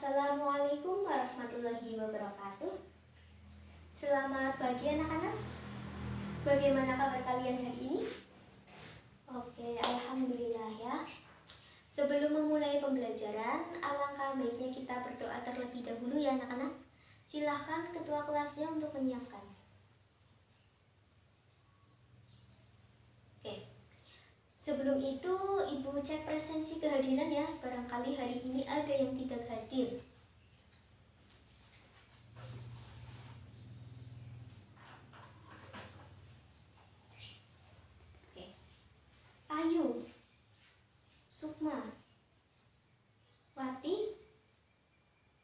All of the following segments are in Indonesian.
Assalamualaikum warahmatullahi wabarakatuh. Selamat pagi anak-anak. Bagaimana kabar kalian hari ini? Oke, alhamdulillah ya. Sebelum memulai pembelajaran, alangkah baiknya kita berdoa terlebih dahulu ya anak-anak. Silahkan ketua kelasnya untuk menyiapkan. Oke. Sebelum itu, Ibu cek presensi kehadiran ya. Barangkali hari ini ada yang tidak hadir. Oke. Ayu, Sukma, Wati,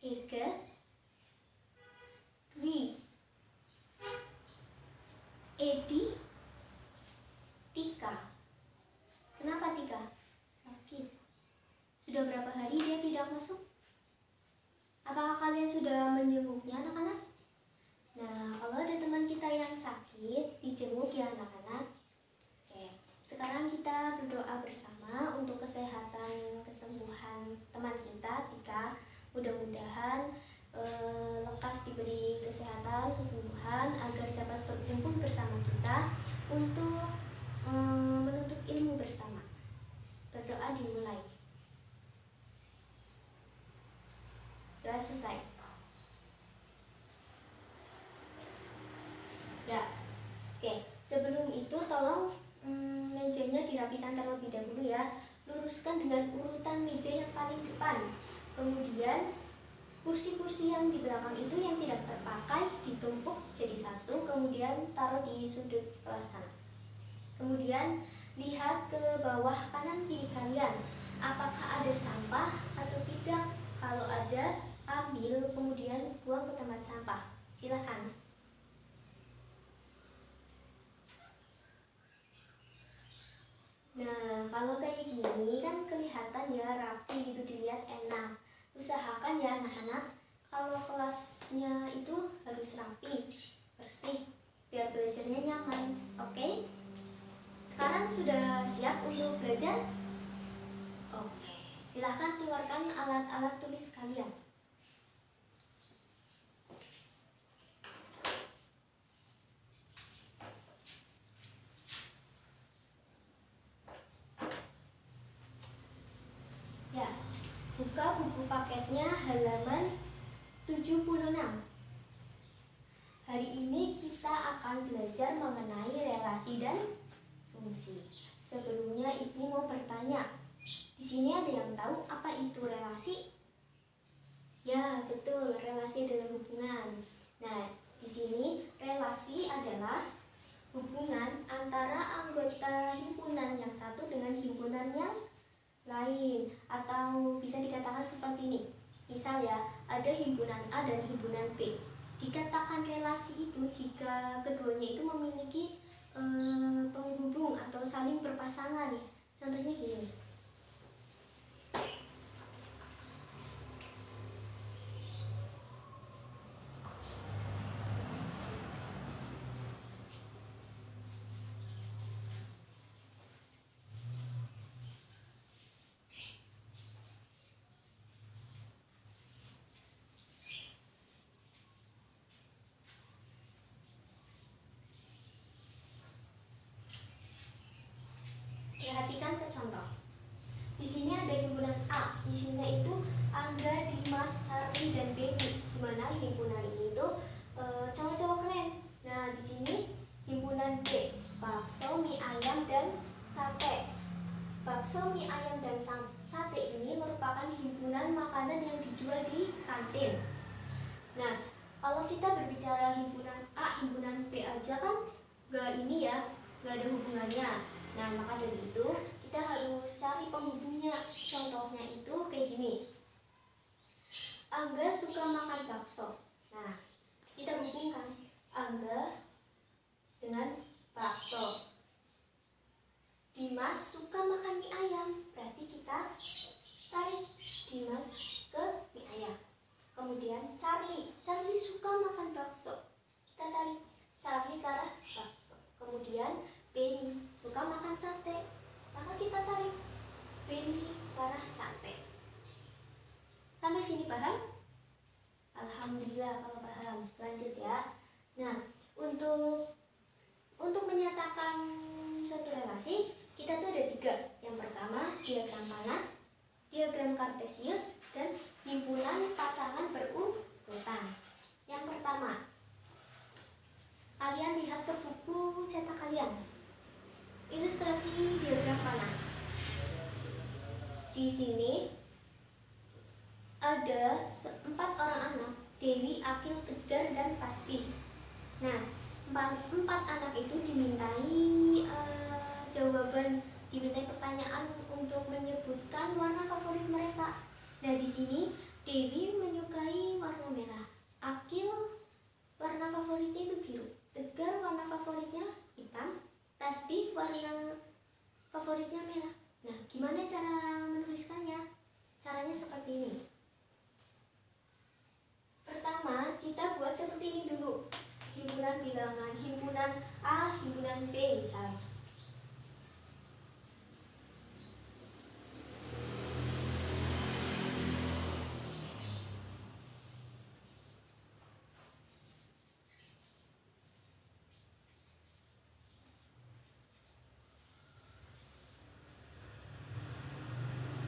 Ega, Dwi, Edi, Tika. Kenapa Tika? Sakit. Sudah berapa hari dia tidak masuk? Apakah kalian sudah menjenguknya anak-anak? Nah, kalau ada teman kita yang sakit, dijenguk ya anak-anak. Oke, sekarang kita berdoa bersama untuk kesehatan, kesembuhan teman kita, Tika. Mudah-mudahan lekas diberi kesehatan, kesembuhan agar dapat berkumpul bersama kita untuk menuntut ilmu bersama. Berdoa dimulai. Doa selesai. Ya, oke. Sebelum itu tolong mejanya dirapikan terlebih dahulu ya. Luruskan dengan urutan meja yang paling depan. Kemudian kursi-kursi yang di belakang itu yang tidak terpakai ditumpuk jadi satu, kemudian taruh di sudut kelas sana. Kemudian lihat ke bawah kanan kiri kalian, apakah ada sampah atau tidak. Kalau ada, ambil kemudian buang ke tempat sampah. Silakan. Nah, kalau kayak gini kan kelihatan ya rapi gitu, dilihat enak. Usahakan ya anak-anak, kalau kelasnya itu harus rapi, bersih, biar belajarnya nyaman. Oke? Sekarang sudah siap untuk belajar? Oke, silahkan keluarkan alat-alat tulis kalian. Ya, buka buku paketnya halaman 76. Hari ini kita akan belajar mengenai relasi dan fungsi. Sebelumnya Ibu mau bertanya, di sini ada yang tahu apa itu relasi? Ya, betul, relasi adalah hubungan. Nah, di sini relasi adalah hubungan antara anggota himpunan yang satu dengan himpunan yang lain, atau bisa dikatakan seperti ini. Misal ya, ada himpunan A dan himpunan B. Dikatakan relasi itu jika keduanya itu memiliki penghubung atau saling berpasangan. Contohnya gini. Perhatikan ke contoh. Di sini ada himpunan A, isinya itu Angga, Dimas, Sarli, dan Benny. Di mana himpunan ini itu cowok-cowok keren. Nah, di sini himpunan B, bakso, mie ayam, dan sate. Bakso, mie ayam, dan sate ini merupakan himpunan makanan yang dijual di kantin. Nah, kalau kita berbicara himpunan A, himpunan B aja kan gak ini ya, gak ada hubungannya. Nah, maka dari itu kita harus cari penghubungnya. Contohnya itu kayak gini. Angga suka makan bakso. Nah, kita hubungkan Angga dengan bakso. Dimas suka makan mie ayam. Berarti kita tarik Dimas ke mie ayam. Kemudian Charlie suka makan bakso. Kita tarik Charlie ke arah bakso. Kemudian Benny suka makan sate, maka kita tarik Benny ke arah sate. Sampai sini paham? Alhamdulillah kalau paham. Lanjut ya. Nah, untuk menyatakan suatu relasi, kita tuh ada 3. Yang pertama, diagram panah, diagram kartesius, dan himpunan pasangan berurutan. Yang pertama, kalian lihat ke buku cetak kalian. Ilustrasi diagram panah. Di sini ada 4 orang anak, Dewi, Akil, Tegar, dan Tasbih. Nah, 4 anak itu dimintai pertanyaan untuk menyebutkan warna favorit mereka. Nah, di sini Dewi menyukai warna merah, Akil warna favoritnya itu biru, Tegar warna favoritnya hitam, Tasbih warna favoritnya merah. Nah, gimana cara menuliskannya? Caranya seperti ini. Pertama, kita buat seperti ini dulu. Himpunan bilangan, himpunan A, himpunan B misalnya.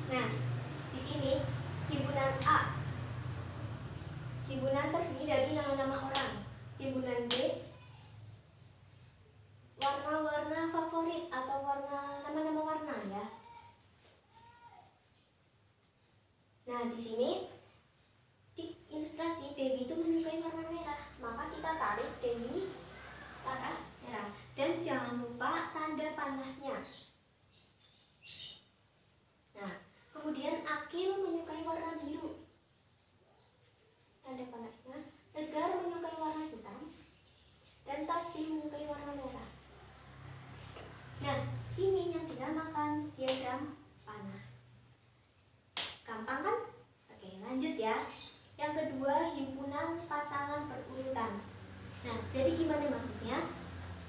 Nah, di sini himpunan A. Himpunan terdiri dari nama-nama orang. Himpunan B, warna-warna favorit atau nama-nama warna ya. Nah, di sini di ilustrasi Dewi itu menyukai warna merah, maka kita tarik Dewi ke arah merah. Dan jangan lupa tanda panahnya. Nah, kemudian Akil menyukai warna biru, tanda panahnya. Tegar menyukai warna hitam, dan Tasbih menyukai warna merah. Nah, ini yang dinamakan diagram panah. Gampang kan? Oke, lanjut ya. Yang kedua, himpunan pasangan berurutan. Nah, jadi gimana maksudnya?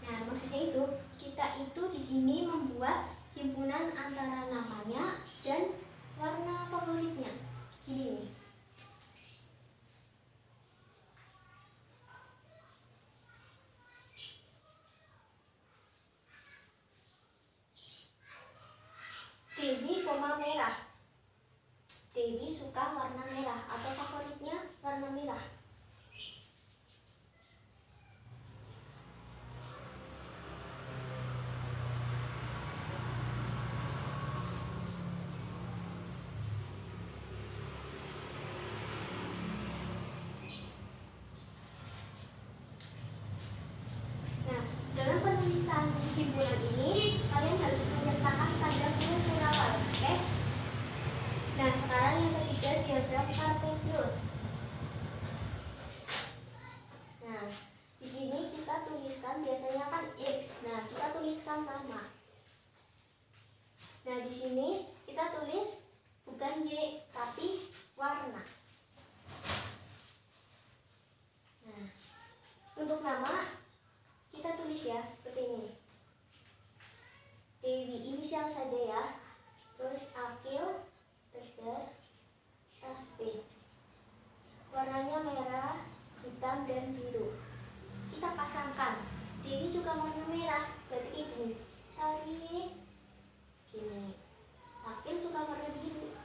Nah, maksudnya itu kita itu di sini membuat himpunan antara namanya dan warna favoritnya. Gini nih. Dewi, merah. Dewi suka warna merah atau favoritnya warna merah. Nah, dalam penulisan himpunan ini kalian harus menyertakan tanda pluralal, oke? Nah, sekarang yang ketiga, diagram kartesius. Nah, di sini kita tuliskan biasanya kan X. Nah, kita tuliskan nama. Nah, di sini kita tulis bukan Y tapi warna. Nah, untuk nama kita tulis ya seperti ini. Dewi, inisial saja ya. Terus Akil, Tegar, Tasbih. Warnanya merah, hitam, dan biru. Kita pasangkan. Dewi suka warna merah, berarti kayak gini. Tarik, gini. Akil suka warna biru,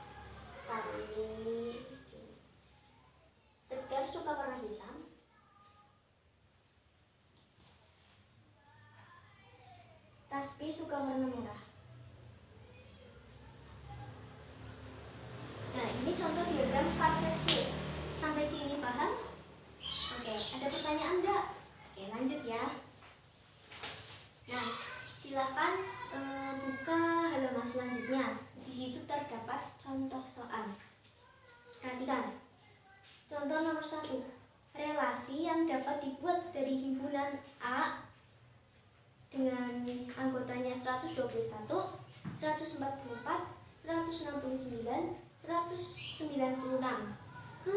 tarik, gini. Tegar suka warna hitam, Tasbih suka warna merah. Nah, ini contoh diagram kartesius. Sampai sini paham? Oke, ada pertanyaan enggak? Oke, lanjut ya. Nah, silahkan buka halaman selanjutnya. Di situ terdapat contoh soal. Perhatikan. Contoh nomor 1. Relasi yang dapat dibuat dari himpunan A dengan anggotanya 121, 144, 169, 196 ke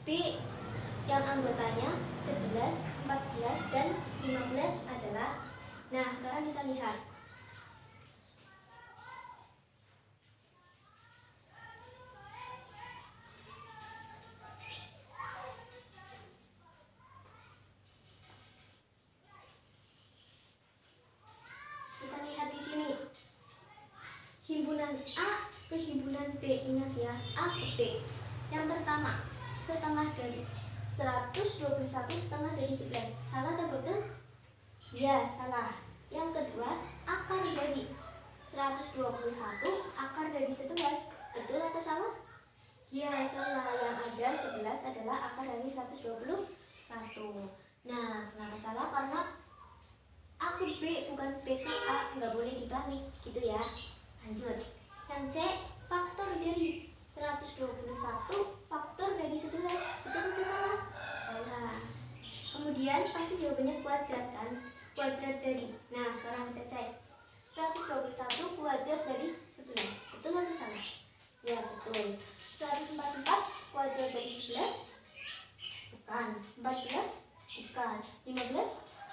B yang anggotanya 11, 14, dan 15 adalah. Nah, sekarang kita lihat. B. Ingat ya, A ke B. Yang pertama, setengah dari 121 setengah dari 11. Salah atau betul? Ya, salah. Yang kedua, akar dari 121 akar dari 11. Betul atau salah? Ya, salah. Yang ada 11 adalah akar dari 121. Nah, kenapa salah? Karena A ke B bukan B ke A, nggak boleh dibalik gitu ya. Lanjut. Yang C, faktor dari 121 faktor dari 11. Betul atau salah? Salah. Kemudian pasti jawabannya kuadrat kan? Kuadrat dari. Nah, sekarang kita cek. 121 kuadrat dari 11. Betul atau salah? Ya, betul. 144 kuadrat dari 11. Bukan. 14 bukan. 15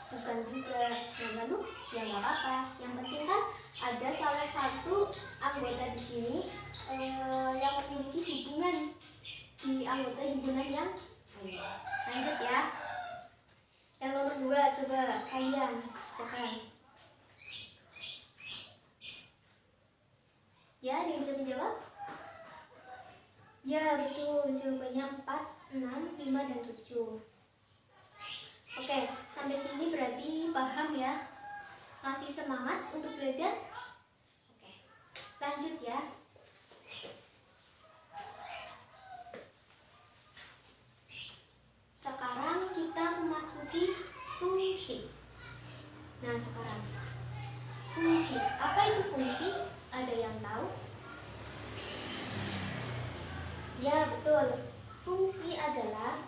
bukan juga. Nah, lalu ya nggak apa-apa. Yang penting kan ada salah satu anggota di sini yang memiliki hubungan di anggota himpunan yang lain. Lanjut ya. Yang nomor 2, coba kalian bacakan. Ya, ada yang bisa menjawab? Ya, betul. Jawabannya 4, 6, 5, dan 7. Oke, sampai sini berarti paham ya? Masih semangat untuk belajar? Oke, lanjut ya. Sekarang kita memasuki fungsi. Nah, sekarang fungsi. Apa itu fungsi? Ada yang tahu? Ya, betul. Fungsi adalah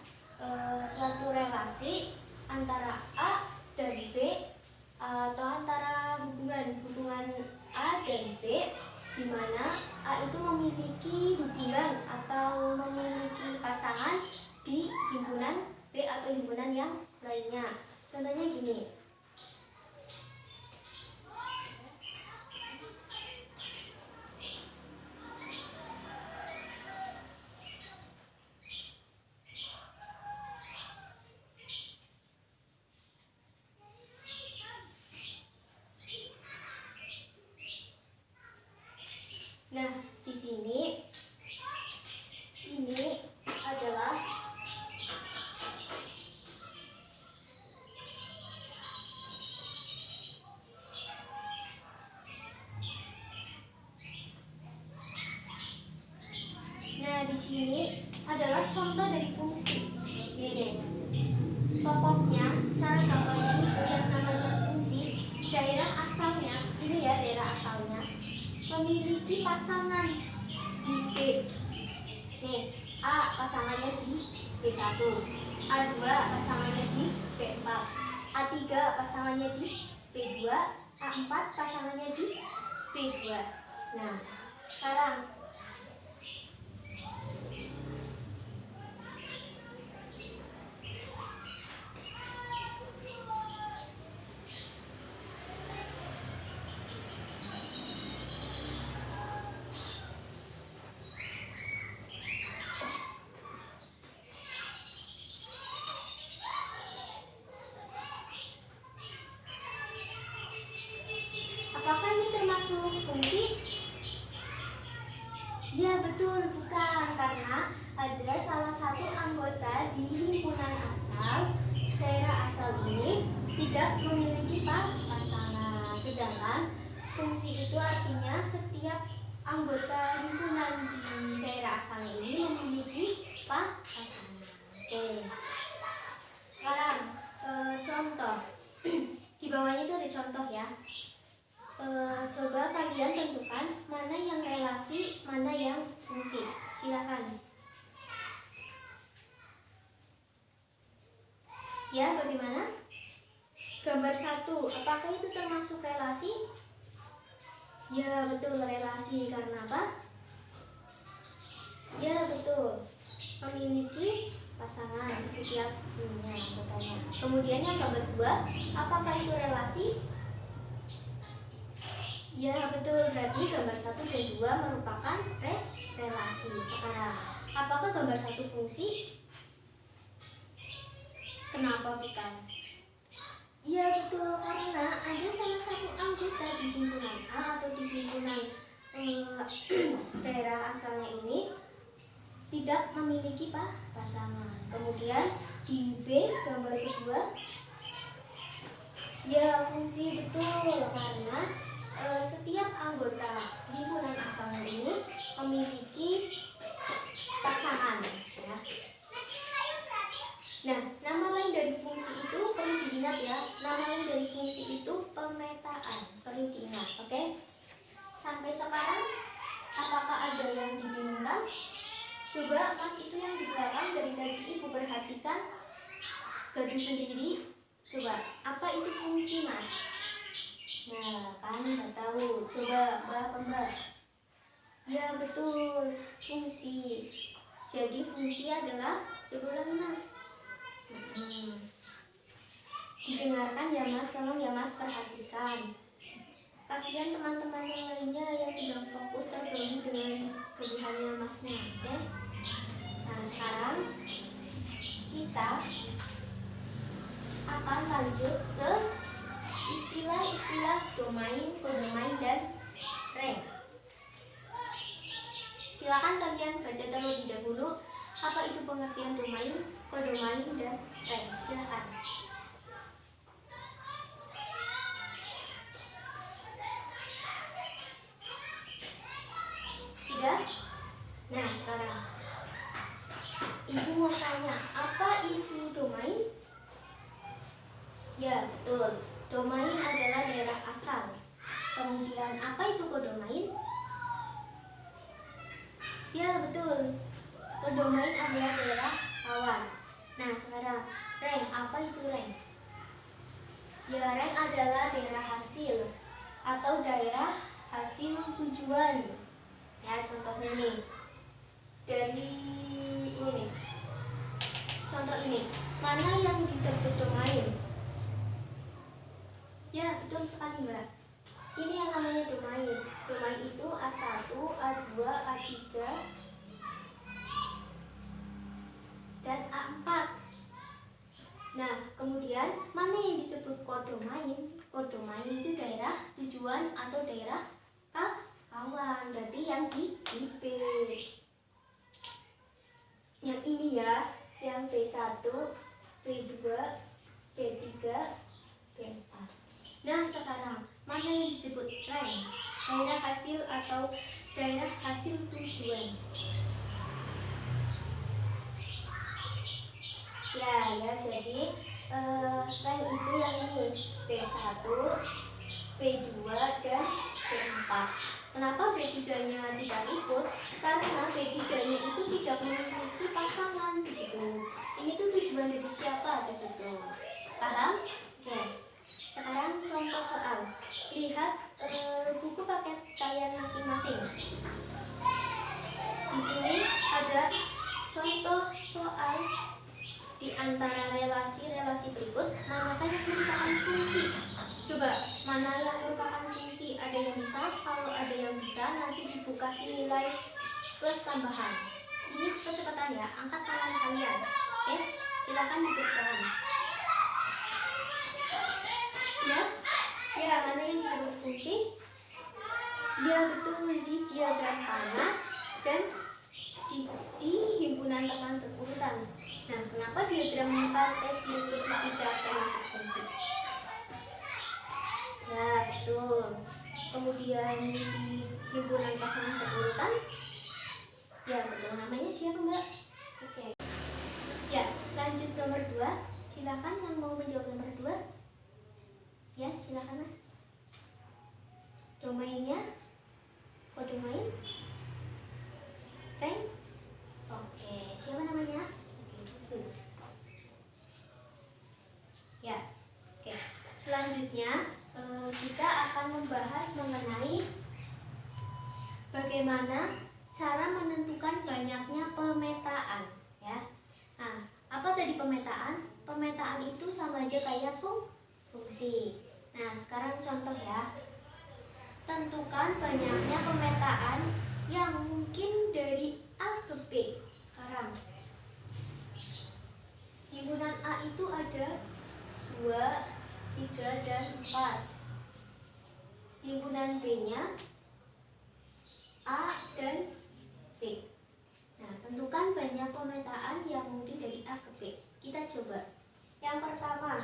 suatu relasi antara A dan B atau antara hubungan A dan B, di mana A itu memiliki hubungan atau memiliki pasangan di himpunan B atau himpunan yang lainnya. Contohnya gini. Nah, di sini ini adalah contoh dari fungsi. Ini pokoknya cara gampangnya itu yang namanya fungsi, daerah asalnya ini ya, daerah asalnya memiliki pasangan di B. Nih, A pasangannya di B1, A2 pasangannya di B4, A3 pasangannya di B2, A4 pasangannya di B2. Nah, sekarang apakah ini termasuk fungsi? Ya betul, bukan, karena ada salah satu anggota di himpunan asal, daerah asal ini tidak memiliki pasangan. Sedangkan fungsi itu artinya setiap anggota himpunan di daerah asalnya ini memiliki pasangan. Oke. Sekarang contoh. Di bawahnya itu ada contoh ya. Coba kalian tentukan mana yang relasi, mana yang fungsi. Silakan. Ya, bagaimana? Gambar 1, apakah itu termasuk relasi? Ya, betul, relasi. Karena apa? Ya, betul, memiliki pasangan di setiap dunia anggotanya. Kemudian yang gambar 2, apakah itu relasi? Ya betul, berarti gambar 1 dan 2 merupakan relasi. Sekarang, apakah gambar 1 fungsi? Kenapa bukan? Ya betul, karena ada salah satu anggota di himpunan A atau di himpunan daerah asalnya ini tidak memiliki pasangan. Kemudian di B gambar kedua, ya fungsi betul karena setiap anggota himpunan asalnya ini memiliki pasangan, ya. Nah, nama lain dari fungsi itu perlu diingat ya. Nama lain dari fungsi itu pemetaan, perlu diingat, oke? Sampai sekarang, apakah ada yang dibingungkan? Coba Mas itu yang di belakang dari tadi Ibu perhatikan garis sendiri. Coba, apa itu fungsi Mas? Nah, kan nggak tahu. Coba Mbak. Ya betul, fungsi. Jadi fungsi adalah, coba lagi Mas. Didengarkan ya Mas, tolong ya Mas perhatikan. Kasihan teman-teman yang lainnya yang sedang fokus terganggu dengan kebutuhannya Masnya, oke? Nah sekarang kita akan lanjut ke istilah-istilah domain, kodomain, dan rank. Silakan kalian baca terlebih dahulu apa itu pengertian domain, kodomain, dan rank. Silakan. Sudah? Nah sekarang Ibu mau tanya, apa itu domain? Ya betul, domain adalah daerah asal. Kemudian apa itu kodomain? Ya betul, kodomain adalah daerah kawan. Nah sekarang rank, apa itu rank? Ya rank adalah daerah hasil atau daerah hasil tujuan. Ya contohnya nih, dari ini nih, contoh ini, mana yang disebut domain? Ya betul sekali Mbak, ini yang namanya domain. Domain itu A1, A2, A3, dan A4. Nah kemudian mana yang disebut kodomain? Kodomain itu daerah tujuan atau daerah kawan, berarti yang di B. Yang ini ya, yang B1, B2, B3, B4. Nah sekarang mana yang disebut rank? Daerah hasil atau daerah hasil tujuan. Ya jadi rank itu yang ini B1, B2, dan B4. Kenapa B3-nya tidak ikut? Karena B3-nya itu tidak memiliki pasangan begitu. Ini tuh tujuan dari siapa begitu. Paham? Oke. Sekarang contoh soal. Lihat buku paket kalian masing-masing. Di sini ada contoh soal. Di antara relasi-relasi berikut, manakah yang merupakan fungsi? Coba, mana yang merupakan fungsi? Ada yang bisa? Kalau ada yang bisa, nanti dibuka nilai plus tambahan. Ini cepet-cepetan ya, angkat tangan kalian. Oke, silakan dikerjakan. Ya, mana yang disebut fungsi? Ya betul, di diagram panah dan di himpunan teman berurutan. Nah, kenapa diagram Kartesius itu tidak termasuk fungsi? Ya, betul. Kemudian di himpunan pasangan berurutan, ya betul, namanya siapa Mbak? Oke. Ya, lanjut nomor 2. Silakan yang mau menjawab nomor 2. Ya, silakan Mas. Domainnya, kodomain, rank. Oke, siapa namanya? Ya, oke. Selanjutnya kita akan membahas mengenai bagaimana cara menentukan banyaknya pemetaan. Ya, nah, apa tadi pemetaan? Pemetaan itu sama aja kayak fungsi. Nah, sekarang contoh ya. Tentukan banyaknya pemetaan yang mungkin dari A ke B. Sekarang himpunan A itu ada 2, 3, dan 4. Himpunan B nya A dan B. Nah, tentukan banyak pemetaan yang mungkin dari A ke B. Kita coba. Yang pertama,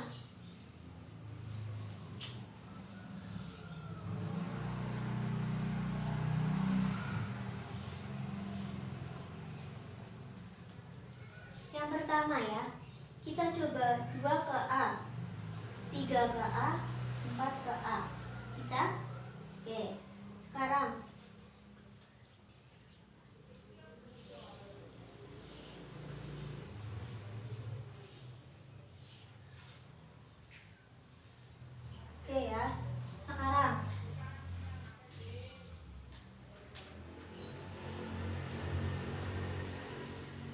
ya, kita coba 2 ke A, 3 ke A, 4 ke A. Bisa? Oke, sekarang oke ya, sekarang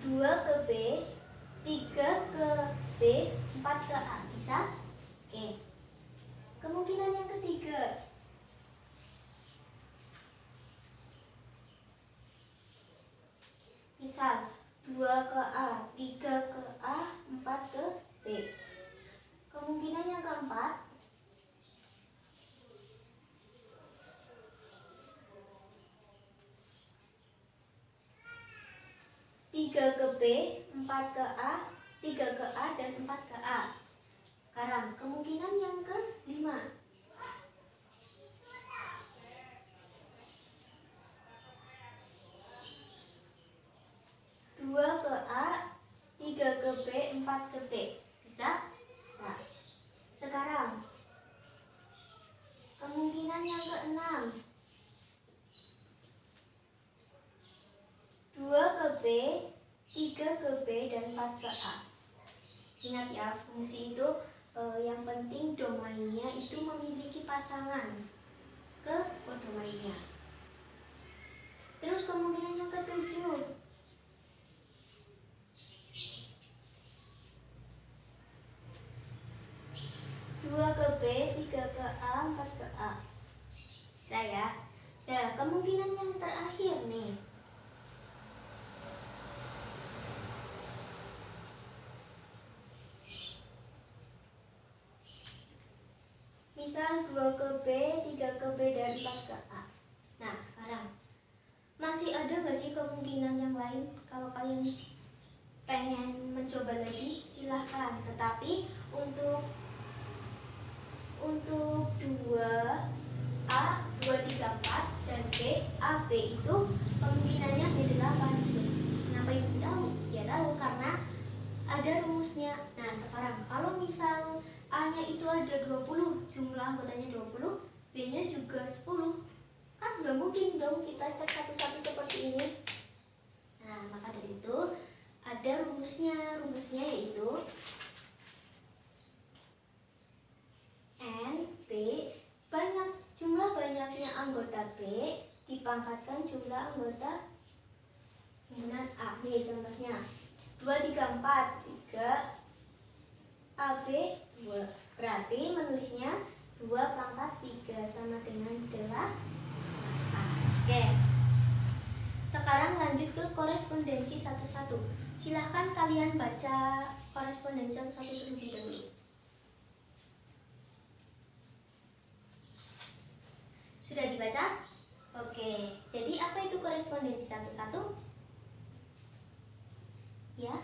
2 ke B, 3 ke B, 4 ke A. Bisa? Oke. Kemungkinan yang ketiga. Misal 2 ke A, 3 ke A, 4 ke B. Kemungkinan yang keempat. Tiga ke B, 4 ke A, 3 ke A, dan 4 ke A. Sekarang kemungkinan yang kelima. 2 ke A, 3 ke B, 4 ke B. Bisa? Bisa. Sekarang kemungkinan yang keenam. 2 ke B, 3 ke B, dan 4 ke A. Ingat ya, fungsi itu yang penting domainnya itu memiliki pasangan ke kodomainnya. Terus kemungkinan yang ketujuh. 2 ke B, 3 ke A, 4 ke A. Bisa ya? Nah, kemungkinan yang terakhir nih. Misal 2 ke B, 3 ke B, dan 4 ke A. Nah, sekarang masih ada nggak sih kemungkinan yang lain? Kalau kalian pengen mencoba lagi, silahkan. Tetapi untuk 2 A, 2, 3, 4, dan B, A, B itu kemungkinannya ada 8. Kenapa ibu tahu? Ya tahu, karena ada rumusnya. Nah, sekarang kalau misal A-nya itu ada 20, jumlah anggotanya 20, B-nya juga 10. Kan nggak mungkin dong kita cek satu-satu seperti ini. Nah, maka dari itu ada rumusnya. Rumusnya yaitu N, B, jumlah banyaknya anggota B dipangkatkan jumlah anggota himpunan A. Nih contohnya 2, 3, 4, 3 AB 2. Berarti menulisnya 2 pangkat 3 sama dengan 8. Oke. Sekarang lanjut ke korespondensi satu-satu. Silahkan kalian baca korespondensi satu-satu terlebih dahulu. Sudah dibaca? Oke. Jadi apa itu korespondensi satu-satu? Ya?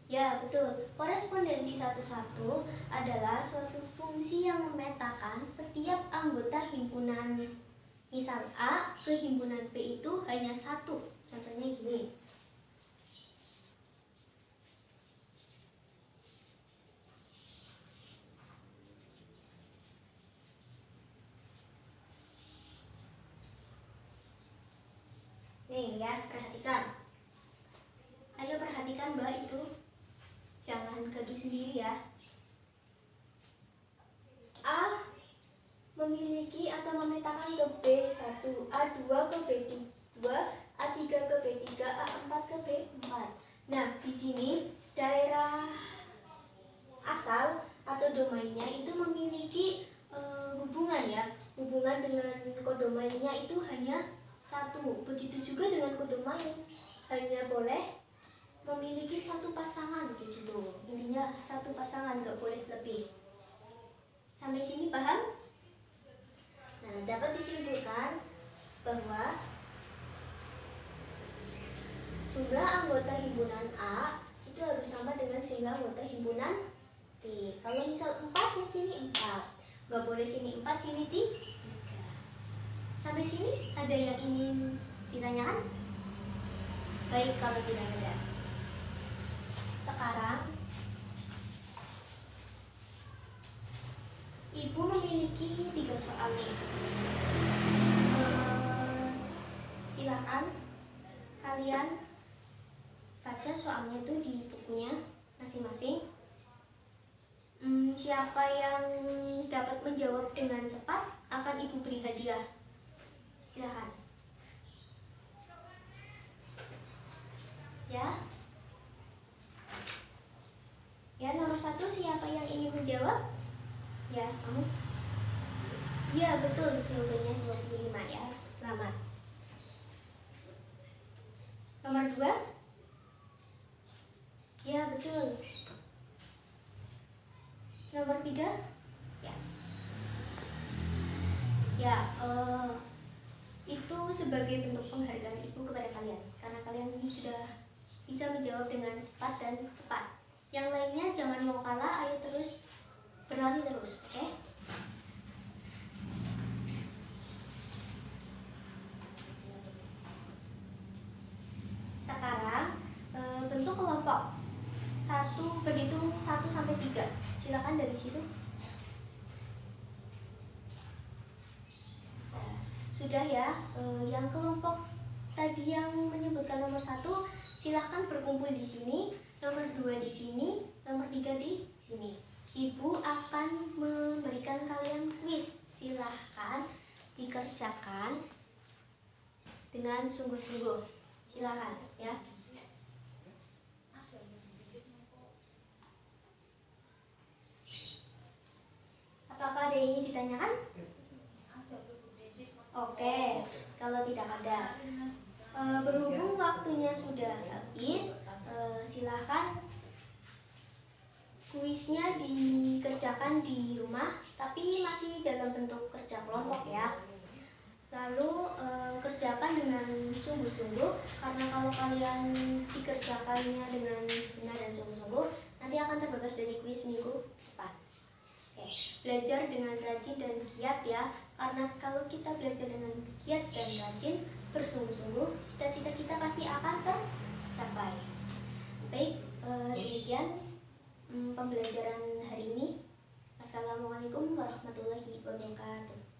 Ya, betul. Korespondensi satu-satu adalah suatu fungsi yang memetakan setiap anggota himpunan. Misal A ke himpunan B itu hanya satu. Contohnya gini. Nih ya, perhatikan. Ayo perhatikan Mbak itu. Jangan gaduh sendiri ya. A memiliki atau memetakan ke B1, A2 ke B2, A3 ke B3, A4 ke B4. Nah, di sini daerah asal atau domainnya itu memiliki hubungan ya. Hubungan dengan kodomainnya itu hanya satu. Begitu juga dengan kodomain, hanya boleh memiliki satu pasangan gitu. Intinya satu pasangan, nggak boleh lebih. Sampai sini paham? Nah, dapat disimpulkan bahwa Jumlah anggota himpunan A itu harus sama dengan jumlah anggota himpunan B. Kalau misal 4 ya sini 4. Nggak boleh sini 4, sini 3. Sampai sini ada yang ingin ditanyakan? Baik, kalau tidak ada. Sekarang Ibu memiliki 3 soal nih. Silakan kalian baca soalnya itu di bukunya masing-masing. Siapa yang dapat menjawab dengan cepat akan Ibu beri hadiah. Silakan. Ya, nomor 1 siapa yang ingin menjawab? Ya, kamu. Iya, betul, jawabannya 25 ya. Selamat. Nomor 2. Ya, betul. Nomor 3. Ya. Ya, itu sebagai bentuk penghargaan Ibu kepada kalian karena kalian sudah bisa menjawab dengan cepat dan tepat. Yang lainnya jangan mau kalah, ayo terus berlatih terus, oke? Sekarang bentuk kelompok. Berhitung 1 sampai 3. Silakan dari situ. Sudah ya, yang kelompok tadi yang menyebutkan nomor 1 silahkan berkumpul di sini, nomor 2 di sini, nomor 3 di sini. Ibu akan memberikan kalian kuis, silahkan dikerjakan dengan sungguh-sungguh. Silahkan ya. Apakah ada yang ingin ditanyakan? Oke, kalau tidak ada, berhubung waktunya sudah habis, silahkan kuisnya dikerjakan di rumah, tapi masih dalam bentuk kerja kelompok ya. Lalu kerjakan dengan sungguh-sungguh, karena kalau kalian dikerjakannya dengan benar dan sungguh-sungguh, nanti akan terbebas dari kuis minggu depan. Belajar dengan rajin dan giat ya, karena kalau kita belajar dengan giat dan rajin, bersungguh-sungguh, cita-cita kita pasti akan tercapai. Baik, demikian pembelajaran hari ini. Assalamualaikum warahmatullahi wabarakatuh.